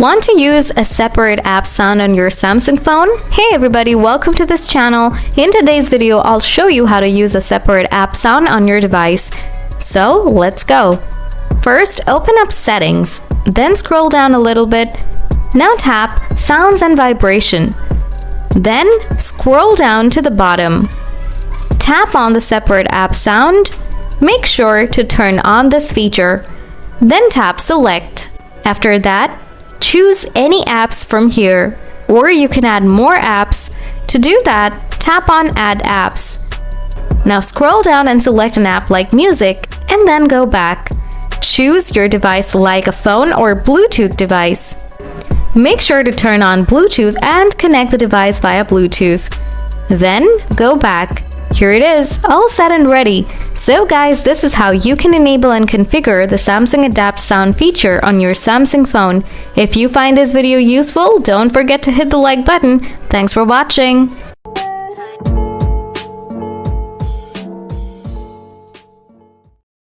Want to use a separate app sound on your Samsung phone? Hey everybody, welcome to this channel. In today's video, I'll show you how to use a separate app sound on your device. So let's go. First, open up Settings, then scroll down a little bit. Now tap Sounds and Vibration. Then scroll down to the bottom. Tap on the separate app sound. Make sure to turn on this feature. Then tap Select. After that, choose any apps from here, or you can add more apps. To do that, tap on Add Apps. Now scroll down and select an app like Music, and then go back. Choose your device like a phone or Bluetooth device. Make sure to turn on Bluetooth and connect the device via Bluetooth. Then go back. Here it is, all set and ready. So guys, this is how you can enable and configure the Samsung Adapt Sound feature on your Samsung phone. If you find this video useful, don't forget to hit the like button. Thanks for watching.